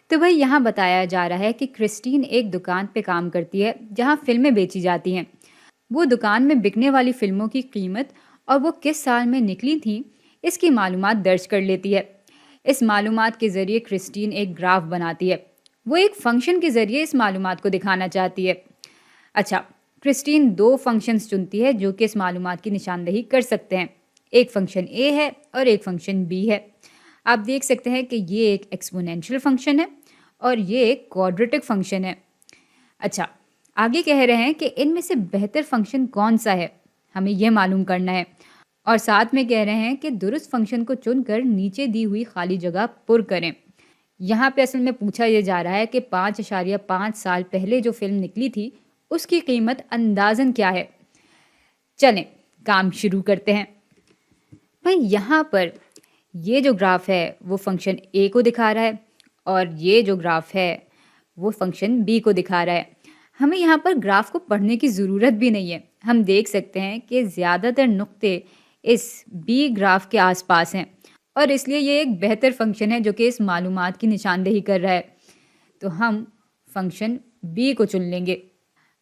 तो भाई यहाँ बताया जा रहा है कि क्रिस्टीन एक दुकान पे काम करती है जहाँ फिल्में बेची जाती हैं। वो दुकान में बिकने वाली फिल्मों की कीमत और वो किस साल में निकली थी, इसकी मालूमात दर्ज कर लेती है। इस मालूमात के ज़रिए क्रिस्टीन एक ग्राफ बनाती है। वो एक फ़ंक्शन के ज़रिए इस मालूमात को दिखाना चाहती है। अच्छा, क्रिस्टीन दो फंक्शंस चुनती है जो कि इस मालूमात की निशानदेही कर सकते हैं। एक फंक्शन ए है और एक फंक्शन बी है। आप देख सकते हैं कि ये एक एक्सपोनेंशियल फंक्शन है और ये एक क्वाड्रेटिक फंक्शन है। अच्छा, आगे कह रहे हैं कि इनमें से बेहतर फंक्शन कौन सा है, हमें यह मालूम करना है। और साथ में कह रहे हैं कि दुरुस्त फंक्शन को चुनकर नीचे दी हुई खाली जगह पुर करें। यहाँ पे असल में पूछा यह जा रहा है कि 5.5 साल पहले जो फिल्म निकली थी उसकी कीमत अंदाजन क्या है। चलें, काम शुरू करते हैं। भाई यहाँ पर ये जो ग्राफ है वो फंक्शन ए को दिखा रहा है और ये जो ग्राफ है वो फंक्शन बी को दिखा रहा है। हमें यहाँ पर ग्राफ को पढ़ने की ज़रूरत भी नहीं है। हम देख सकते हैं कि ज़्यादातर नुक्ते इस बी ग्राफ के आसपास हैं और इसलिए ये एक बेहतर फंक्शन है जो कि इस मालूमात की निशानदेही कर रहा है। तो हम फंक्शन बी को चुन लेंगे।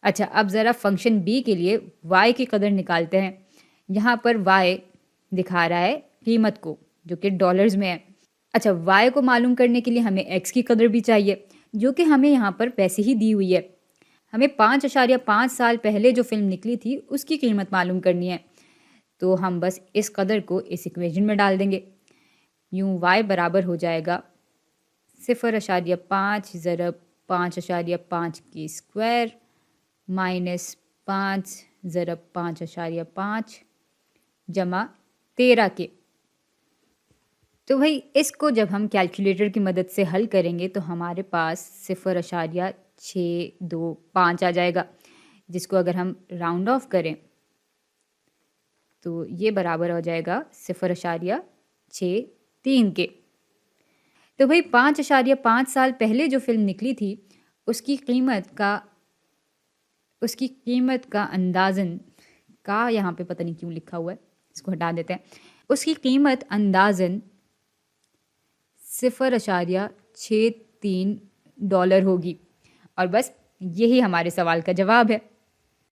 अच्छा, अब ज़रा फंक्शन बी के लिए y की कदर निकालते हैं। यहाँ पर y दिखा रहा है कीमत को जो कि डॉलर्स में है। अच्छा, y को मालूम करने के लिए हमें x की कदर भी चाहिए जो कि हमें यहाँ पर वैसे ही दी हुई है। हमें 5.5 साल पहले जो फिल्म निकली थी उसकी कीमत मालूम करनी है। तो हम बस इस कदर को इस इक्वेशन में डाल देंगे। यूँ y बराबर हो जाएगा 0.5 ज़रब 5.5 की स्क्वायर माइनस 5 ज़रब 5.5 जमा 13 के। तो भाई इसको जब हम कैलकुलेटर की मदद से हल करेंगे तो हमारे पास 0.625 आ जाएगा, जिसको अगर हम राउंड ऑफ करें तो ये बराबर हो जाएगा 0.63 के। तो भाई 5.5 साल पहले जो फिल्म निकली थी उसकी कीमत का अंदाज़न का यहाँ पे पता नहीं क्यों लिखा हुआ है, इसको हटा देते हैं। उसकी कीमत अंदाज़न 0.63 डॉलर होगी और बस यही हमारे सवाल का जवाब है।